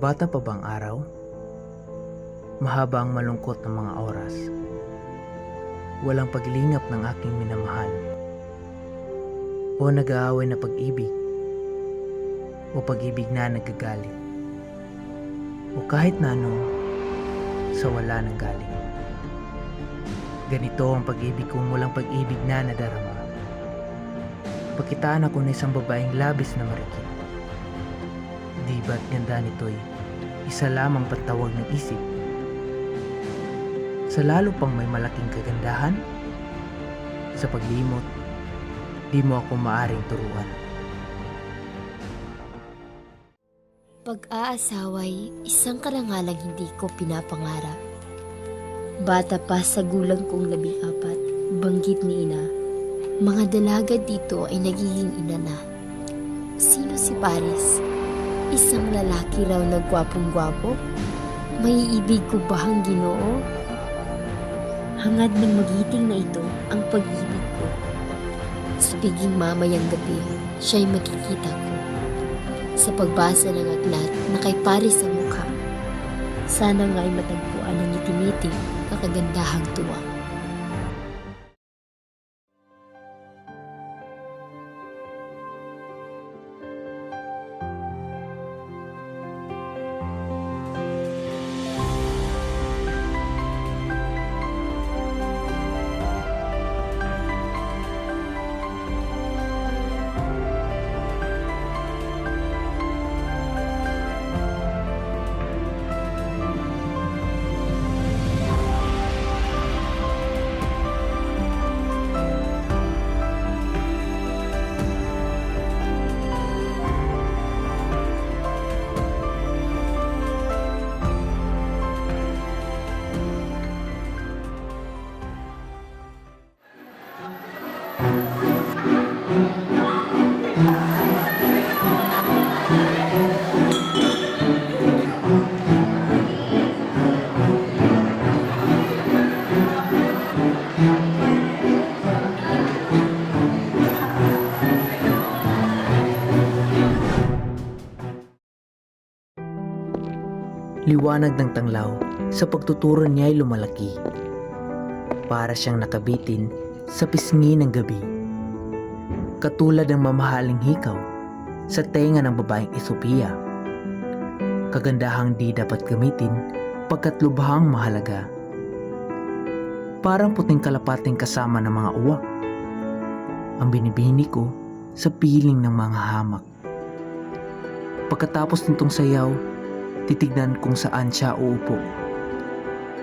Bata pa bang araw? Mahaba ang malungkot ng mga oras. Walang paglingap ng aking minamahal. O nag-aaway na pag-ibig. O pag-ibig na nagagalit. O kahit na ano, sa wala nang galing. Ganito ang pag-ibig kong walang pag-ibig na nadarama. Pagkitaan ako ng isang babaeng labis na marikit. Di ba't ganda nito'y isa lamang patawag ng isip. Sa lalo pang may malaking kagandahan, sa paglimot, di mo ako maaring turuan. Pag-aasaway, isang karangalang hindi ko pinapangarap. Bata pa sa gulang kong 14, banggit ni ina, mga dalaga dito ay nagiging ina na. Sino si Paris? Isang lalaki raw na gwapong-gwapo? Maiibig ko ba ang Ginoo? Hangad ng magiting na ito ang pag-ibig ko. Sa biging mamayang gabi, siya'y makikita ko. Sa pagbasa ng aklat na kay Paris ang mukha, sana nga'y matagpuan ng itimiti kakagandahang tuwa. Liwanag ng tanglaw sa pagtuturo niya ay lumalaki. Para siyang nakabitin sa pisngi ng gabi. Katulad ng mamahaling hikaw sa tenga ng babaeng Ethiopia. Kagandahang di dapat gamitin pagkat lubhang mahalaga. Parang puting kalapating kasama ng mga uwak. Ang binibini ko sa piling ng mga hamak. Pagkatapos nitong sayaw, titignan kung saan siya uupo.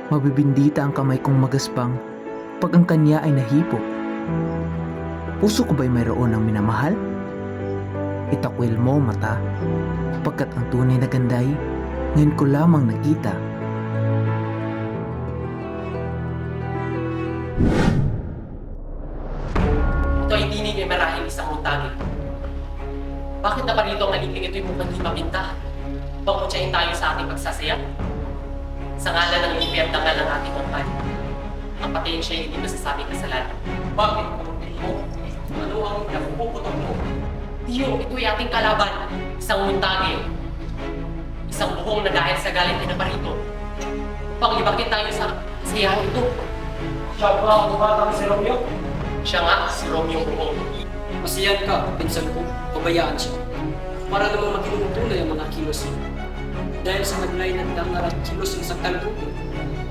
Mabibindita ang kamay kong magaspang pag ang kanya ay nahipo. Puso ko ba'y mayroon ng minamahal? Itakwil mo mata, pagkat ang tunay na ganday, ngayon ko lamang nakita. Ito ay tinig ay marahil isang utagi. Bakit na parito ang aliging ito'y mukhang di mapinta? Pangkutsain tayo sa ating pagsasaya. Sa ngalan ng impyertangan ng ating umpay. Ang patayin siya hindi masasabing kasalanan. Bakit? Mo? Ano ang napuputok mo? Tiyo, ito'y ating kalaban. Isang muntagi. Isang buhong na dahil sa galit ay naparito. Upang libakin tayo sa kasayahan ito. Siya ba ang batang si Romeo? Siya nga, si Romeo Buhong. Masiyan ka, pinsan ko. Pabayaan siya. Para namang maging tunay ang mga kilos niya. Dahil sa naglay ng dangar at kilos ng saktal ko,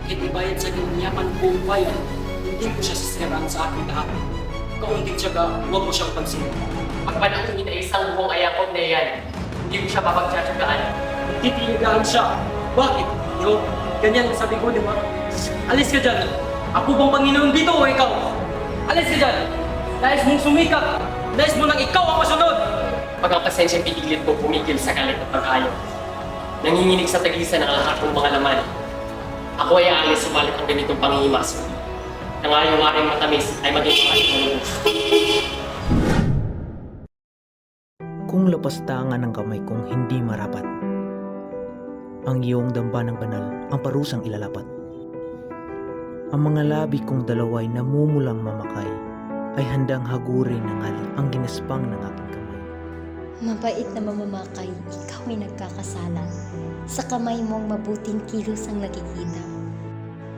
kahit ibayad sa ganyaman buong bayan, hindi ko siya sasiraan sa aking lahat. Kaunting tiyaga, huwag mo siyang pansinin. Pag panahon ay isang buhong ayakot na yan, hindi mo siya mapagtsatsagaan. Titiligaan siya. Bakit? Yo, ganyan ang sabi ko, di ba? Alis ka dyan. Ako bang Panginoon dito o ikaw? Alis ka dyan. Nais mong sumikap. Nais mo nang ikaw ang masunod. Pag ang pasensya pigilit ko pumigil sa galit at pag-ayaw. Nanginginig sa tagisan ng lahat ng mga laman. Ako ay aalis sumalit ang ganitong panghihimas ko. Nang ayaw nga rin matamis ay maging panghihimas. Kung lapastangan ng kamay kong hindi marapat, ang iyong damba ng banal ang parusang ilalapat. Ang mga labi kong dalaway namumulang mamakay ay handang hagurin ng halik ang ginaspang ng aking kamay. Mabait na mamamakay, ikaw ay nagkakasala. Sa kamay mong mabuting kilos ang nakikita.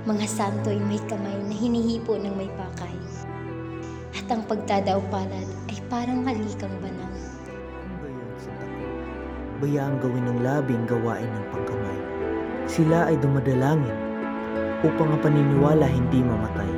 Mga santo ay may kamay na hinihipo ng may pakay. At ang pagdadaw palad ay parang halikang banal. Kung gayon sa tako, bayaang gawin ng labing gawain ng pangkamay. Sila ay dumadalangin upang ang paniniwala hindi mamatay.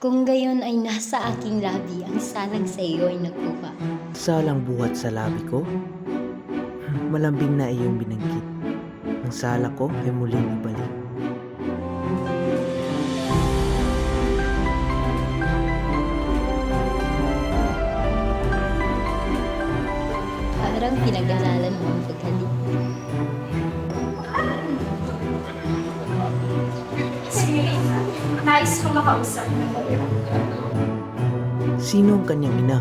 Kung gayon ay nasa aking labi, ang salag sa iyo ay nagkuha. Salang buhat sa labi ko, malambing na iyong binanggit. Ang sala ko ay muling ibalik. Parang pinag-aralan mo ang paghalik. Signorina, nais ko makausap. Sino ang kanyang ina?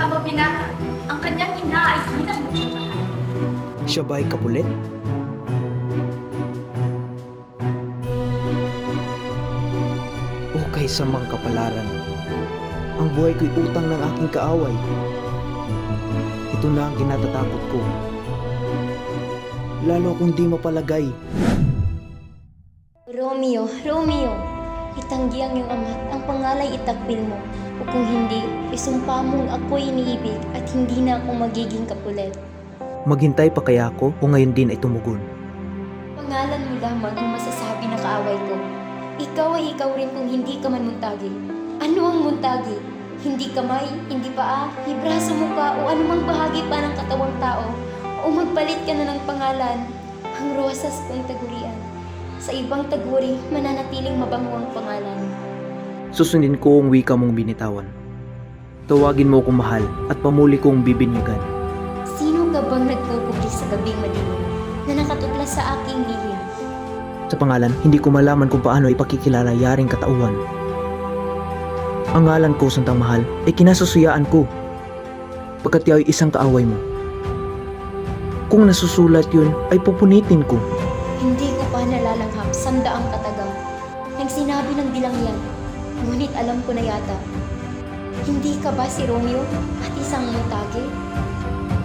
Aba Binata, ang kanyang ina ay bilang Siya ba ay kapulit? O kay samang kapalaran, ang buhay ko'y utang ng aking kaaway. Ito na ang kinatatakot ko. Lalo akong di mapalagay. Romeo, Romeo, itanggi ang iyong ama, ang pangalay itakbil mo. O kung hindi, isumpa mong ako'y iniibig at hindi na ako magiging kapulit. Maghintay pa kaya ako o ngayon din ay tumugon? Pangalan mo lamang ang masasabi na kaaway ko. Ikaw ay ikaw rin kung hindi ka man muntagi. Ano ang muntagi? Hindi kamay, hindi paa, hibraso mo ka o anumang bahagi pa ng katawang tao. O magpalit ka na ng pangalan, ang rosas kong tagurian. Sa ibang taguri, mananatiling mabango ang pangalan. Susundin ko ang wika mong binitawan. Tawagin mo akong mahal at pamuli kong bibinyagan. Sino ka bang nagkukubli sa gabing madilim na nakatuplas sa aking lihim? Sa pangalan, hindi ko malaman kung paano ipakikilala yaring katauhan. Ang ngalan ko, Santang Mahal, ay kinasusuyaan ko. Pagkat yaw ay isang kaaway mo. Kung nasusulat yun, ay pupunitin ko. Hindi ko pa nalalanghap sandaang katagang nang sinabi ng bilang yan. Ngunit alam ko na yata. Hindi ka ba si Romeo at isang mutage?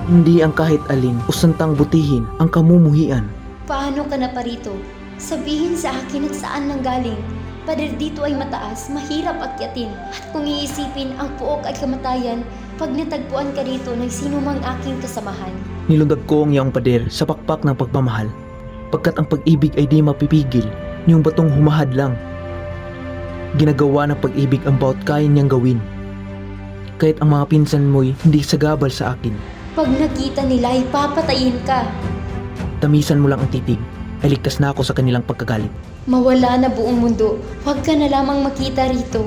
Hindi ang kahit alin o santang butihin ang kamumuhian. Paano ka na parito? Sabihin sa akin at saan nanggaling. Pader dito ay mataas, mahirap akyatin. At kung iisipin, ang puok ay kamatayan pag natagpuan ka rito ng sino mang aking kasamahan. Nilundag ko ang iyong pader sa pakpak ng pagmamahal. Pagkat ang pag-ibig ay di mapipigil, niyong batong humahad lang. Ginagawa ng pag-ibig ang bawat kaya niyang gawin. Kahit ang mga pinsan mo'y hindi sagabal sa akin. Pag nakita nila ay papatayin ka. Tamisan mo lang ang titig, ay ligtas na ako sa kanilang pagkagalit. Mawala na buong mundo, huwag ka na lamang makita rito.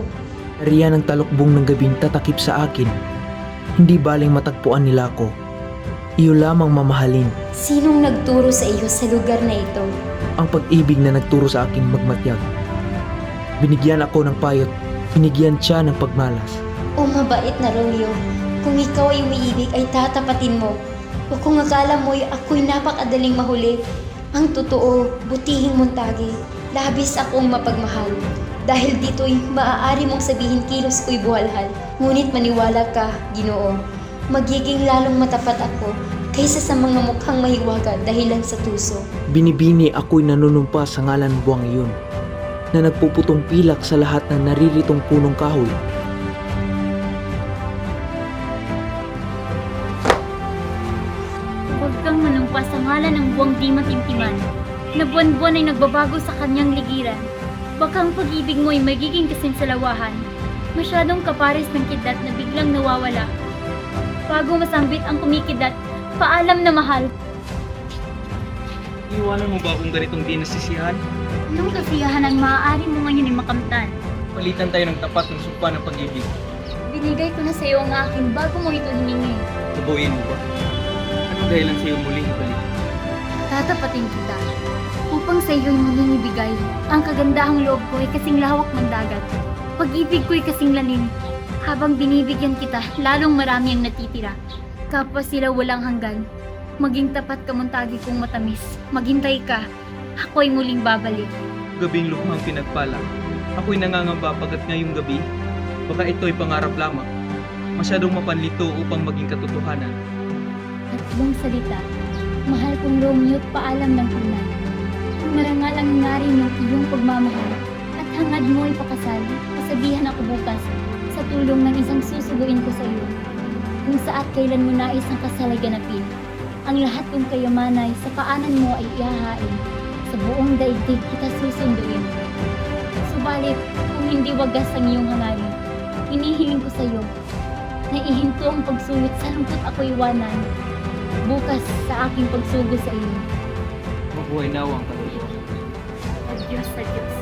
Riyan ang talukbong ng gabing tatakip sa akin. Hindi baling matagpuan nila ako. Iyo lamang mamahalin. Sinong nagturo sa iyo sa lugar na ito? Ang pag-ibig na nagturo sa akin magmatyag. Binigyan ako ng payot, binigyan siya ng pagmalas. O mabait na Romeo, kung ikaw ay umiibig ay tatapatin mo. O kung akala mo'y ako'y napakadaling mahuli, ang totoo, butihing muntagi, labis akong mapagmahal. Dahil dito'y maaari mong sabihin kilos ko'y buhalhal. Ngunit maniwala ka, Ginoo, magiging lalong matapat ako kaysa sa mga mukhang mahiwaga dahilan sa tuso. Binibini ako'y nanunumpa sa ngalan buwang iyon, na nagpuputong pilak sa lahat ng nariritong punong kahoy. Huwag kang manumpa sa ngalan ng buwang di matimtiman, na buwan-buwan ay nagbabago sa kanyang ligiran. Baka ang pag-ibig mo ay magiging kasinsalawahan, masyadong kapares ng kidlat na biglang nawawala. Bago masambit ang kumikidat, paalam na mahal. Iwanan mo ba akong ganitong di nasisiyahan? Anong kasiyahan ang maaari mo ngayon ay makamtan? Palitan tayo ng tapat ng sumpa ng pag-ibig. Binigay ko na sa iyo ang akin bago mo ito hiningi. Tubuin mo ba? Anong dahilan sa iyo muling ibalik? Tatapatin kita upang sa iyo'y muling ibigay. Ang kagandahang loob ko ay kasing lawak ng dagat. Pag-ibig ko'y kasing lalim. Habang binibigyan kita, lalong marami ang natitira. Kapwa sila walang hanggan. Maging tapat kamuntagi kong matamis. Maghintay ka, ako'y muling babalik. Gabing lubhang pinagpala. Ako'y nangangamba pagkat ngayong gabi, baka ito'y pangarap lamang. Masyadong mapanlito upang maging katotohanan. At buong salita, mahal kong Romeo at paalam ng tunay. Marangal ang ngarin ng iyong pagmamahal at hangad mo ay pakasal, kasabihan ako bukas sa tulong ng isang susuguin ko sa iyo. Kung sa at kailan mo nais ang kasal ay ganapin, ang lahat kong kayamanay sa paanan mo ay ihahain. Sa buong daigdig kita susunduin. Subalit, kung hindi wagas ang iyong hangarin, hinihiling ko sa iyo na ihinto ang pagsulit sa lungkot ako iwanan. Bukas sa aking pagsugo sa iyo. Mabuhay nawa ang kaluluwa. Diyos sa Diyos,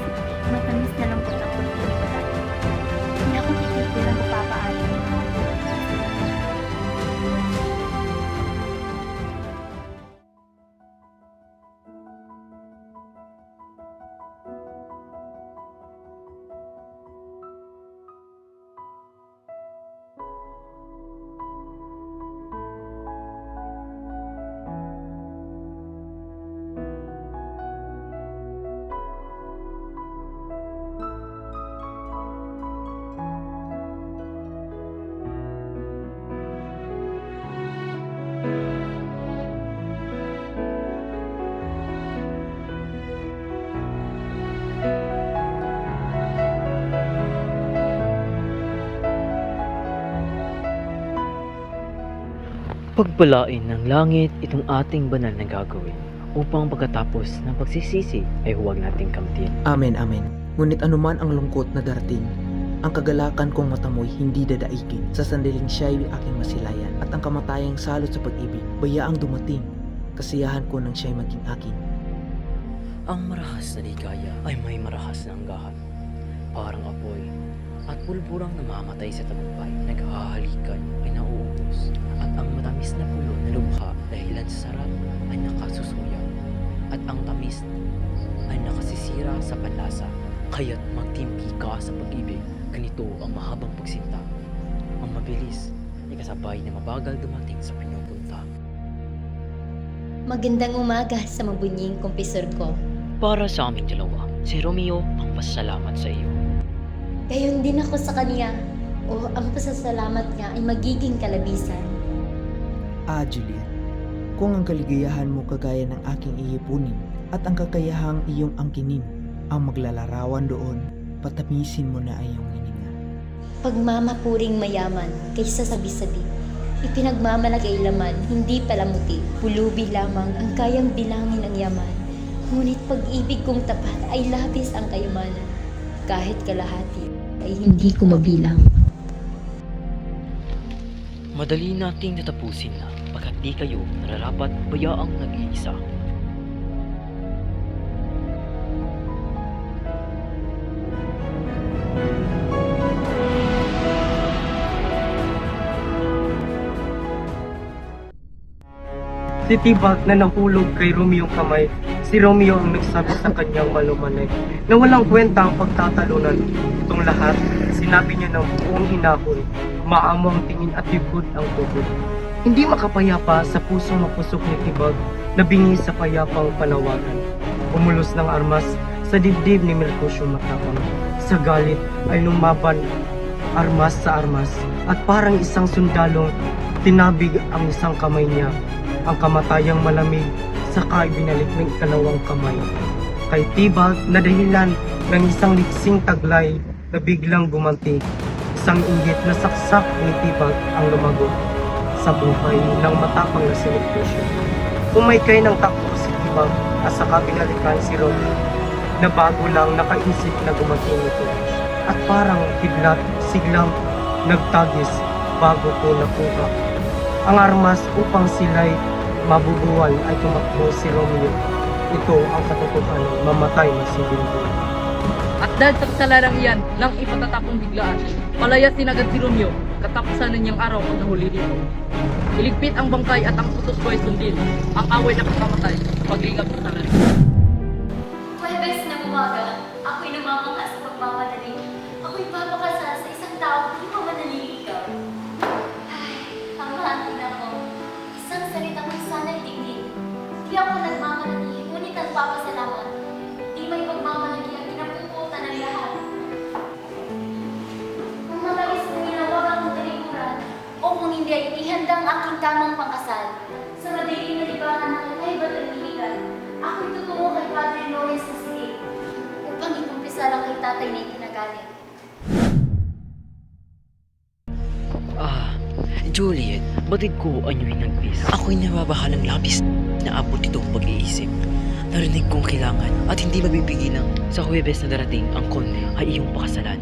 matamis na lang po ako hindi ko dati. Hindi ako titigil ang papaalam. Pagpalain ng langit itong ating banal na gagawin upang pagkatapos ng pagsisisi ay huwag nating kamtin. Amen, amen. Ngunit anuman ang lungkot na darating, ang kagalakan kong matamoy hindi dadaigin. Sa sandaling siya'y aking masilayan at ang kamatayang salot sa pag-ibig, bayaang dumating, kasiyahan ko nang siya'y maging akin. Ang marahas na ligaya ay may marahas na anggahan. Parang apoy at pulburang namamatay sa tagumpay, naghahalikan ay nauubos. At ang matamis na pulo na lubha dahilan sa sarap ay nakasusuya. At ang tamis ay nakasisira sa panlasa. Kaya't magtimpi ka sa pag-ibig. Ganito ang mahabang pagsinta. Ang mabilis ay kasabay na mabagal dumating sa pinupunta. Magandang umaga sa mabunying kumpisor ko. Para sa aming dalawa, si Romeo ang pasalamat sa iyo. Gayon din ako sa kanya. O ang pasasalamat niya ay magiging kalabisan. Juliet, kung ang kaligayahan mo kagaya ng aking iipunin at ang kakayahang iyong angkinin ang maglalarawan doon, patamisin mo na ay iyong hininga. Pagmamapuring mayaman kaysa sabi-sabi. Ipinagmamalagay laman, hindi palamuti. Pulubi lamang ang kayang bilangin ang yaman. Ngunit pag-ibig kong tapat ay labis ang kayamanan. Kahit kalahati ay hindi ko mabilang. Madali nating natapusin na pagkat di kayo nararapat bayaang nag-iisa. Si Tibalt na nahulog kay Romeo ang kamay, si Romeo ang nagsabi sa kanyang malumanay na walang kwenta ang pagtatalunan. Itong lahat, sinabi niya ng buong hinahon, maamo ang tingin at likod ang tugod. Hindi makapayapa sa pusong mapusok ni Tibalt na bingi sa payapang panawagan. Pumulos ng armas sa dibdib ni Mercutio matapang. Sa galit ay lumaban armas sa armas at parang isang sundalong tinabig ang isang kamay niya. Ang kamatayang malamig, saka ibinalik ng ikalawang kamay. Kay Tibalt na dahilan ng isang liksing taglay na biglang gumanti. Isang inggit na saksak ni Tibalt ang lumago sa buhay ng matapang na si Mercutio. Umaykay ng takbo si Tibalt at saka binalikan si Romeo na bago lang nakaisip na gumanti nito. At parang kidlat, siglang nagtagis bago ko nakuha ang armas upang sila'y mabubuwal ay tumakbo si Romeo ito ang katotohanan, mamatay na si Bimbo. At dahil sa kasalanang iyan, nang ipatatapong biglaan, palayasin agad si Romeo, katapusan na niyang araw ang nahuli dito. Iligpit ang bangkay at ang putos ko ay sundin, ang away na pagkamatay, paglingap sa salan. Huwebes na umaga, ako'y namamangha sa pagmamadali. Ako'y papakasal sa isang taong di pa man naniligaw. Ay, ang mahantin ako. Isang salita kung sana'y tingin. Di ako nagmamalaki, ngunit nagpapasalamat. Di may pagmamalaki ang kinapuputan ng lahat. Kung matalis kong inawag ang talikuran, o kung hindi ay ihanda ang aking tamang pangkasal. Sa madilim na libangan ng kakaiba't naniligan, ako'y tutungo kay Padre Lawrence na sige upang ikumpisa lang kay tatay na itinagaling. Juliet, batid ko ang iyong nagpis. Ako'y nababahalang labis na abot itong pag-iisip. Narinig kong kailangan at hindi mabipigilang sa Huwebes na darating ang konde ay iyong pakasalan.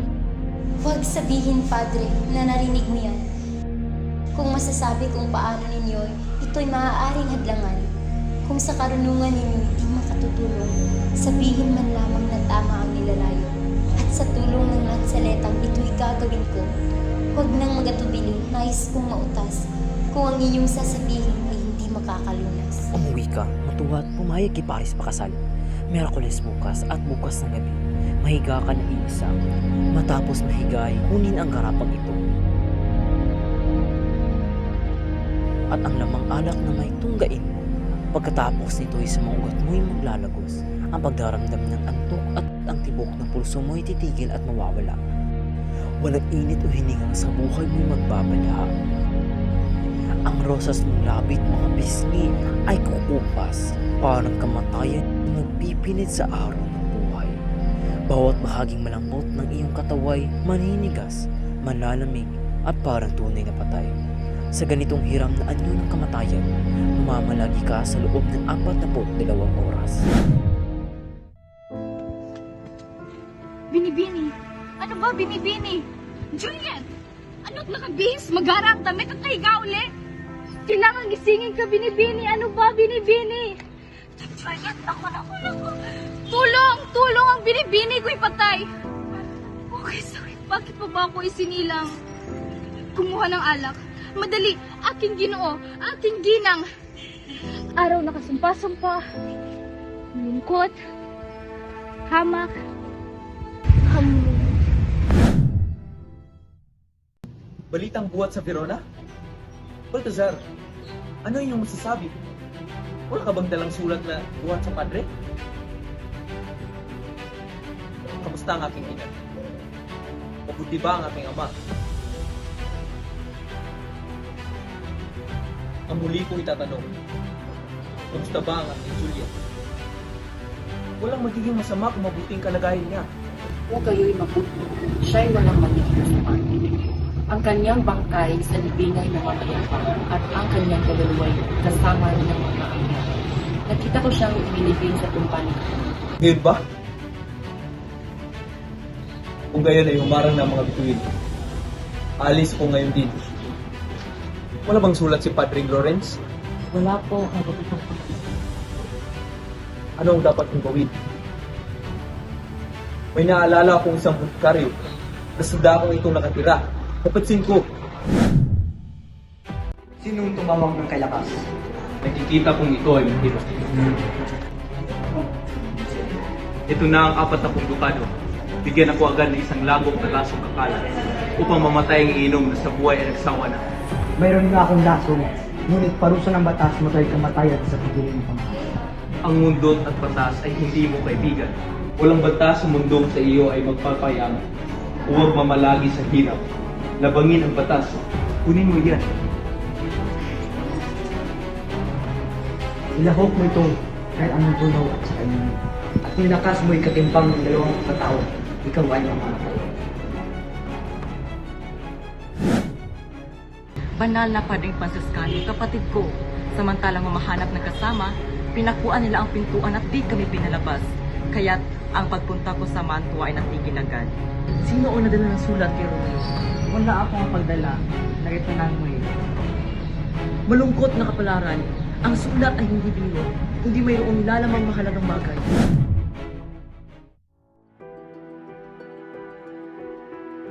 Huwag sabihin, Padre, na narinig mo yan. Kung masasabi kung paano ninyo, ito'y maaaring hadlangan. Kung sa karunungan ninyo hindi makatutulong, sabihin man lamang na tama ang nilalayo. At sa tulong ng lansaletang ito'y gagawin ko. Huwag nang magatubili, nais kong mautas. Kung ang inyong sasabihin ay hindi makakalunas. Umuwi ka, matuwa at pumayag kay Paris pakasal. Miyerkules bukas at bukas ng gabi. Mahiga ka na iisa. Matapos mahigay, kunin ang garapang ito. At ang lamang alak na may tunggain mo. Pagkatapos nito ay sa mga ugat mo'y maglalagos. Ang pagdaramdam ng antok at ang tibok ng pulso mo'y titigil at mawawala. Walang init o hininga sa buhay mo'y magbabalaha. Ang rosas ng labit mga pisngi ay kukupas, parang kamatayan na nagpipinit sa araw ng buhay. Bawat bahaging malambot ng iyong kataway, maninigas, malalamig at parang tunay na patay. Sa ganitong hiram na anyo ng kamatayan, mamamalagi ka sa loob ng 42 oras. Binibini! Ano ba, Binibini? Juliet! Ano't nakabihis? Mag-harang damit at nahiga uli? Kailangan gisingin ka, Binibini! Ano ba, Binibini? Juliet, naku! Tulong! Tulong ang Binibini ko'y patay! Okay, sorry. Bakit pa ba ako isinilang? Kumuha ng alak. Madali! Aking Ginoo! Aking ginang! Araw nakasumpa-sumpa. Lungkot. Hamak. Hamlin. Balitang buhat sa Verona? Baltazar, ano yung masasabi? Wala ka bang dalang sulat na buhat sa padre? Kamusta ang aking ina? Mabuti ba ang aking ama? Ang muli kong itatanong, kamusta ba ang aking Julia? Walang magiging masama kung mabuting kalagayan niya. Kung kayo'y mabuti, siya'y walang magiging masama. Ang kanyang bangkay sa libingay na mamayapang at ang kanyang kaluluway kasama rin ng mga anghel. Nakita ko siyang inilibing sa tumpaling. Ngayon ba? Kung gayon ay umarang na mga bituin, alis ko ngayon din. Wala bang sulat si Padre Lawrence? Wala po, Kapitang. Ano ang dapat kong gawin? May naalala akong isang butkaryo na sa dakong itong nakatira. Kapatsin ko. Sinong tumawag ng kay Lakas? Nakikita kong ito ay mahirap. Ito na ang 40 dukado. Bigyan ako agad ng isang lagok na lasong kakalat upang mamatay ang inom na sa buhay ay nagsawa na. Mayroon nga akong laso, ngunit parusa ng batas matay kamatayan sa pagdiling ng pamahal. Ang mundo at batas ay hindi mo kaibigan. Walang batas sa mundong sa iyo ay magpapayang. Huwag mamalagi sa hirap. Labangin ang batas. Kunin mo yan. Ilahok mo ito kahit anong tunaw at sa kanya. At nilakas mo'y katimpang ng dalawang katao, ikaw ay mamamatay. Banal na Padring Franciscano, kapatid ko. Samantalang mamahanap ng kasama, pinakuan nila ang pintuan at di kami pinalabas. Kaya't ang pagpunta ko sa Mantua ay natigil agad. Sino ang nadala ng sulat kay Romeo? Wala akong pagdala, nagitanan mo eh. Malungkot na kapalaran. Ang sulat ay hindi biro, hindi mayroong nilalamang mahalagang bagay.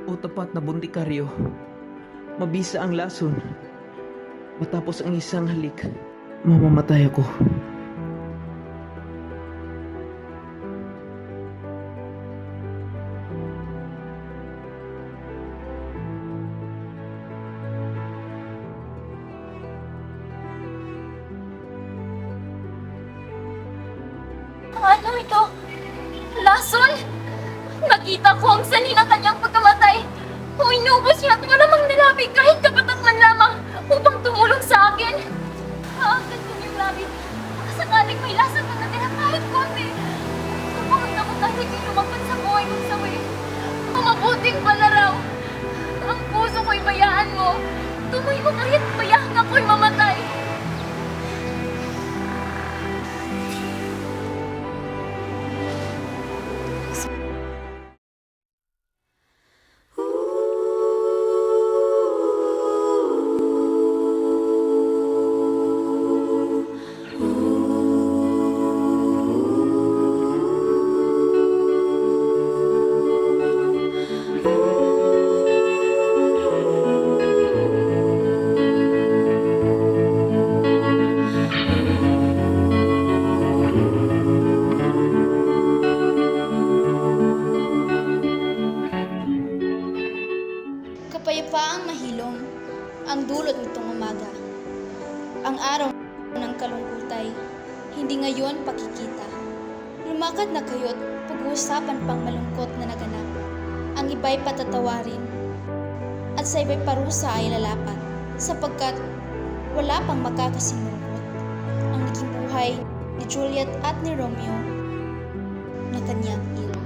O tapat na buntikaryo, mabisa ang lason. Matapos ang isang halik, mamamatay ako. Ano ito? Lason? Nakita ko ang sanhi ng kanyang pagkamatay. Kung inubos niya at wala mang nilapit kahit kapatak man lamang upang tumulong sa akin. Ang ganda niyong labit. Baka sakaling may lasa ka na tira kahit konti. Kapag ako tayo lumapit sa buhay kong sawi. Ang mabuting pala raw. Ang puso ko'y bayaan mo. Tumoy mo kahit bayaan ako'y mamatay. Kapayapaang mahilom ang dulot nitong umaga. Ang araw ng kalungkutay, hindi ngayon pakikita. Lumakad na kayo't pag-uusapan pang malungkot na naganap. Ang iba'y patatawarin at sa iba'y parusa ay lalapat sapagkat wala pang makakasinungkot. Ang naging buhay ni Juliet at ni Romeo na kanyang iro.